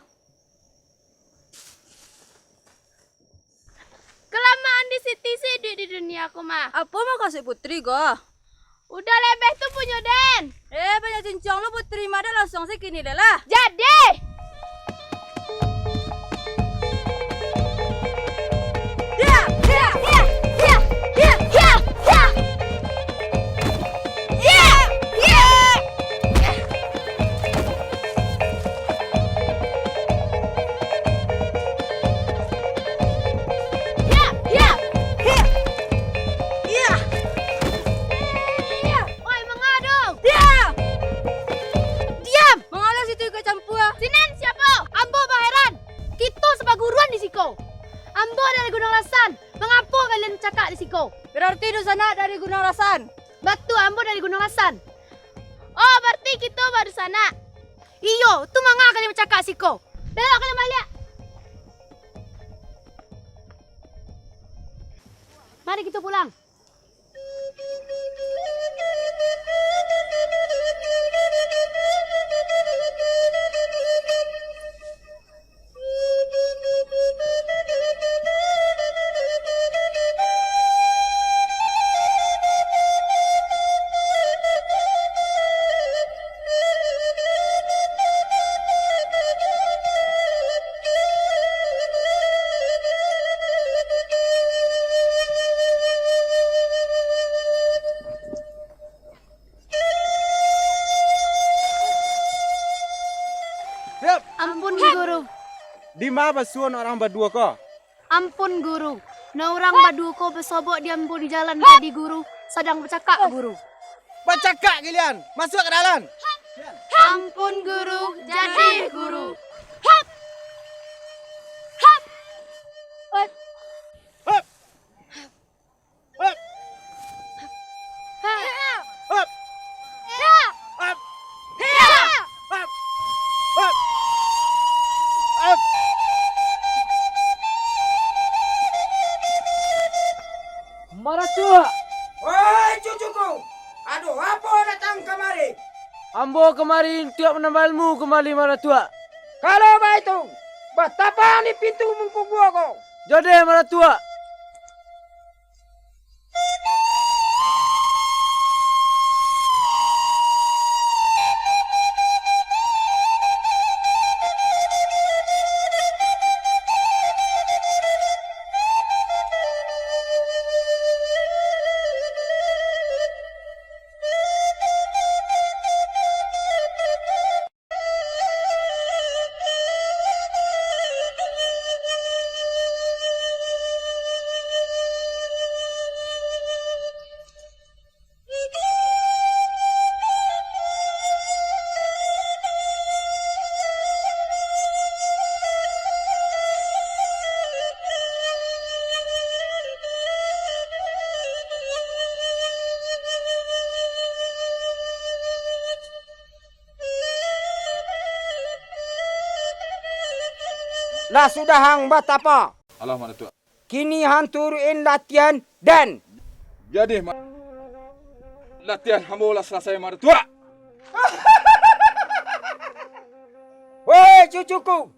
Kelamaan di Siti sih di dunia aku mah. Apa mau kasih Putri go? Udah lebih tuh punya Den. Banyak cincang lu Putri mah dah langsung sih kini deh lah. Jadi. Ya, ya, ya, ya, ya, ya, ya. bercakap di siko. Berarti di sana dari Gunung Rasan. Batu ambo dari Gunung Hasan. Oh, berarti kita baru sana. Iyo, tu mangga kali bercakap siko. Belok kali balik. Mari kita pulang. Ampun guru. Di mana basuan orang berdua kau? Ampun guru. Na orang badu ko bersobok diambo di jalan tadi guru. Sedang bercakap guru. Bercakap kalian. Masuk ke dalam. Ampun guru. Jadi guru. Hap. Hap. Hop. Hop. Hap. Hop. Ya. Hop. Ya. Hop. Hop. Hop. Maratua. Woi cucuku, aduh apa datang kemari? Ambo kemarin tiap menambah ilmu kembali Maratua. Kalau begitu, betapa ni pintu mungku gua kau? Jadi Maratua. Lah sudah hang betapa? Allah Maratua. Kini hang turuin latihan dan Jadi latihan hambola selesai Maratua. woi cucuku,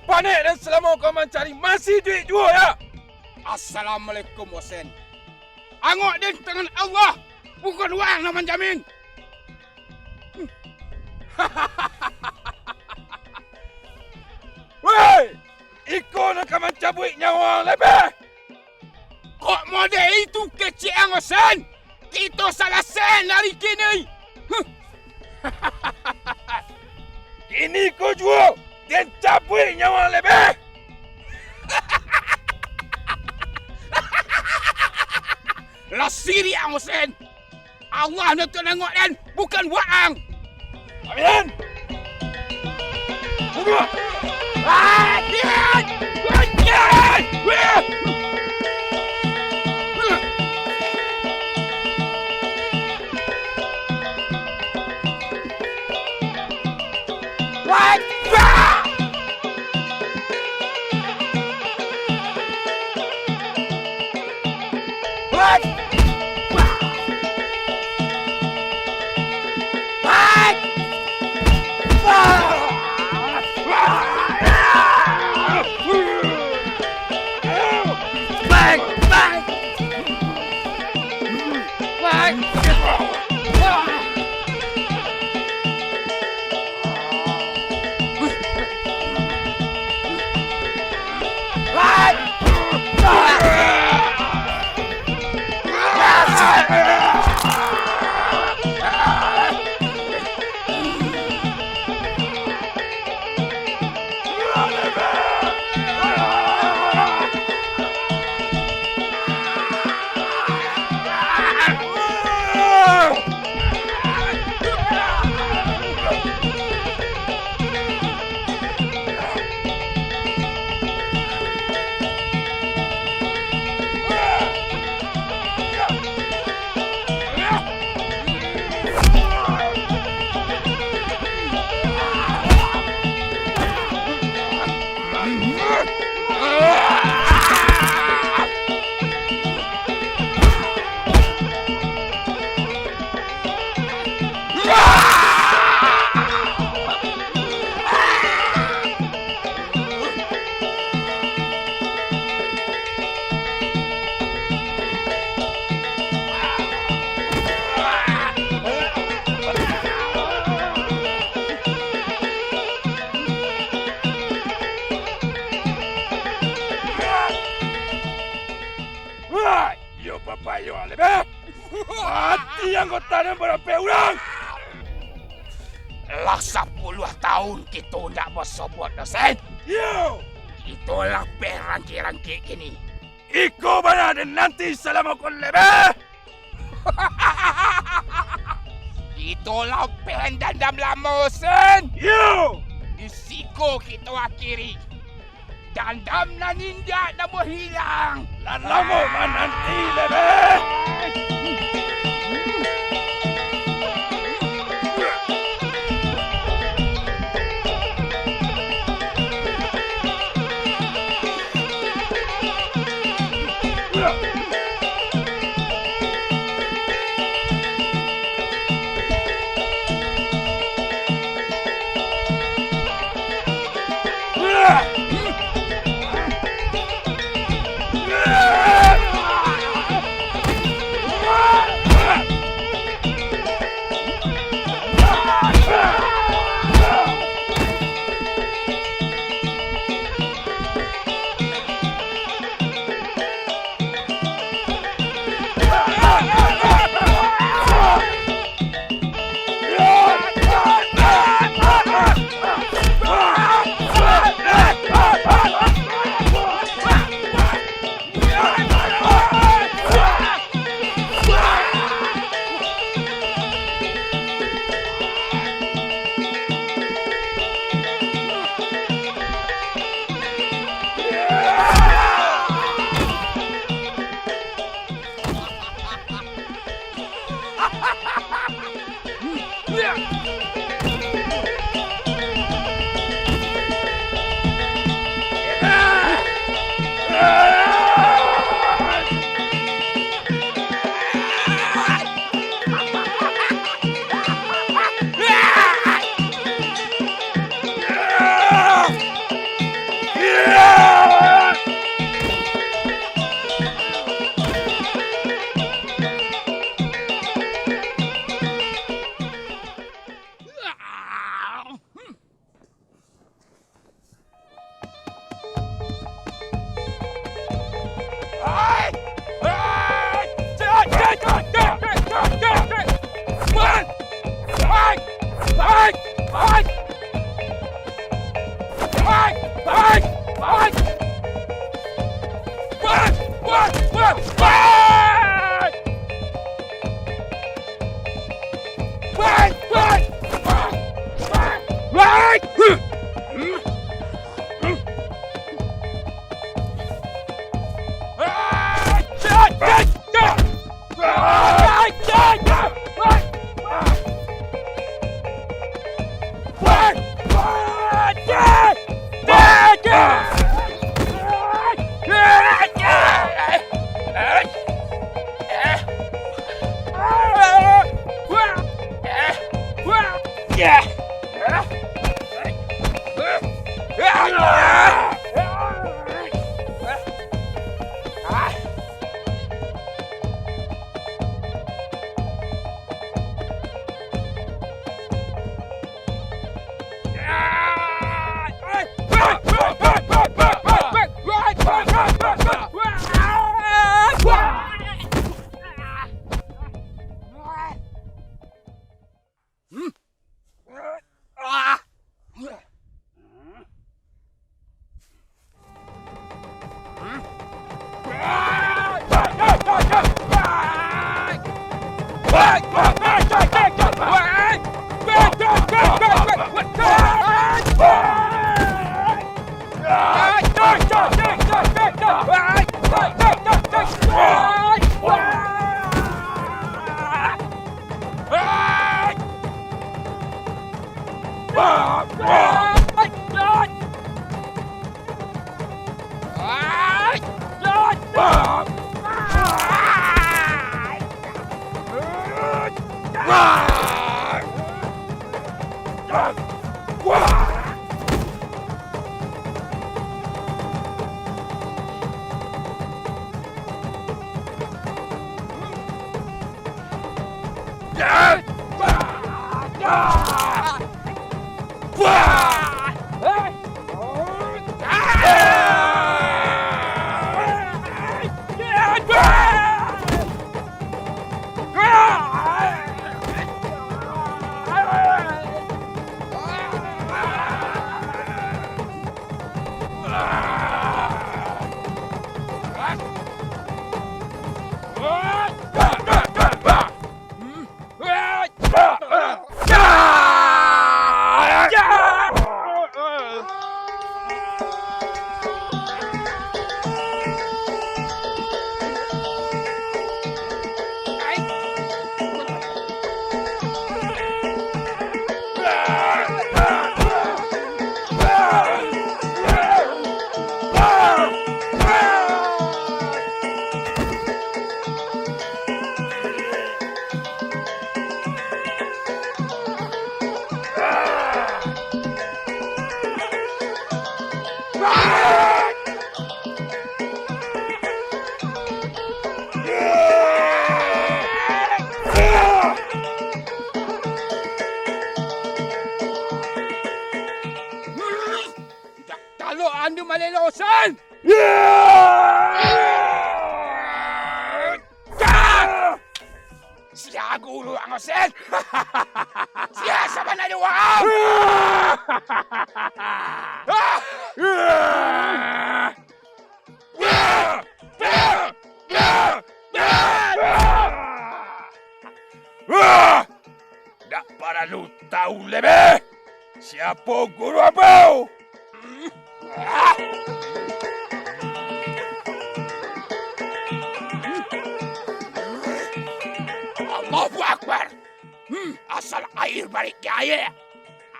Panik dan selama kau mencari masih duit jua ya. Assalamualaikum Wasen. Angok din tangan Allah. Bukan wang nak menjamin. Woi, ikut nak mencabut nyawa lebih. Kok model itu kecil Wasen. Kita salah sen dari kini. Kini kau jua. Dan cabut nyawa lebih. Lah siri Amosen. Allah nak tengok dan bukan waang. Amin. Tunggu. Dian. What? What? Mati anggota dan berapa orang? Lah 10 tahun kita tak bersobot dosen. Yo! Itulah perangki-rangki ini. Iko mana dan nanti selama kau lebih. Itulah pen dandam lama sen. Yo! Isiko kita akhiri. Dandam na ninja na mo hilang. Lama mananti lebih. Tak kalau anda malelosan. Sia guru ang osen. Sia sa manaliwang. Tak para lu tahu lebih siapa guru abau. Allahu Akbar. Asal air balik ke air.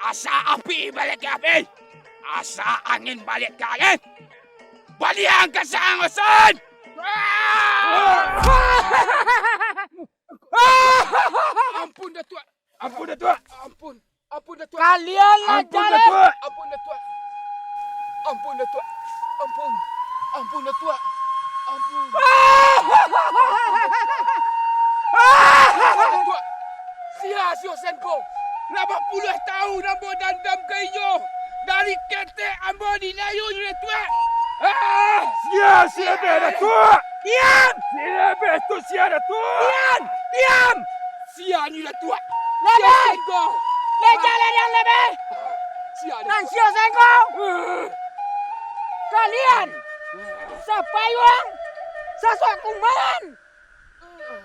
Asal api balik ke api. Asal angin balik ke angin. Baliang ke sangosan. Ampun Datuk. Ampun Datuk. Ampun. Ampun Datuk. Kalianlah Ampun jalan. Datuk. Ampun Datuk. Ampun Datuk. Ampun. Ampun Datuk. Ampun. Datuk. Sia si Osenko. 80 tahun ambo dandam ke inyo. Dari ketek ambo dinayu ni Datuk. Sia be Datuk. Diam. Sia be tu sia Datuk. Diam. Diam. Sia ni Datuk. Lebih. Jalan yang lebih. Sia Dan Datuk. Sio Sengko. Kalian. Sapayuang. Sasok kumayan.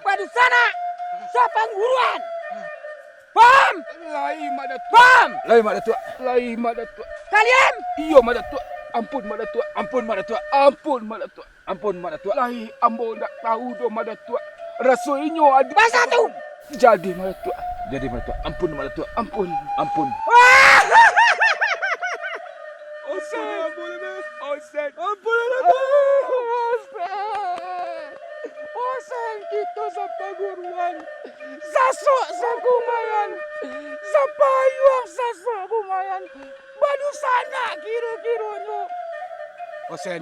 Padu sana. Sapangguruan. Paham? Lai mak Datuk. Paham? Lai mak Datuk. Lai mak Datuk. Kalian. Iyo mak Datuk. Ampun mak Datuk. Ampun mak Datuk. Ampun mak Datuk. Ampun mak Datuk. Lai ambo ndak tahu do mak Datuk. Rasa inyo ada. Bahasa tu. Jadi mak Datuk. Jadi mak Datuk. Ampun mak Datuk. Ampun. Ampun. Osen. Ampun mak. Osen. Ampun mak. Osen kita sampai guruan. Sasok sakumayan. Sapayuang sasok kumayan. Badu sana kiro-kironyo. Osen.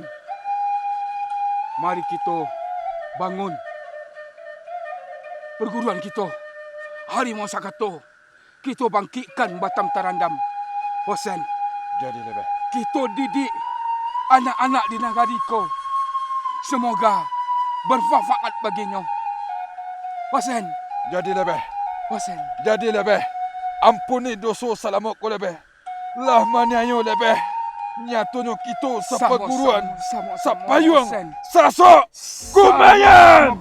Mari kita bangun. Perguruan kita. Harimau Sakato. Kita bangkitkan Batam Tarandam. Osen. Jadi lebih. Kita didik anak-anak di negari kau. Semoga bermanfaat baginya. Osen. Jadi lebih. Osen. Jadi lebih. Ampuni dosa salamu ko lebih. Lah manyayo lebih. Nyatunya kita sepeguruan. Sama-sama, Sapayuang. Osen. Sasok kumayan.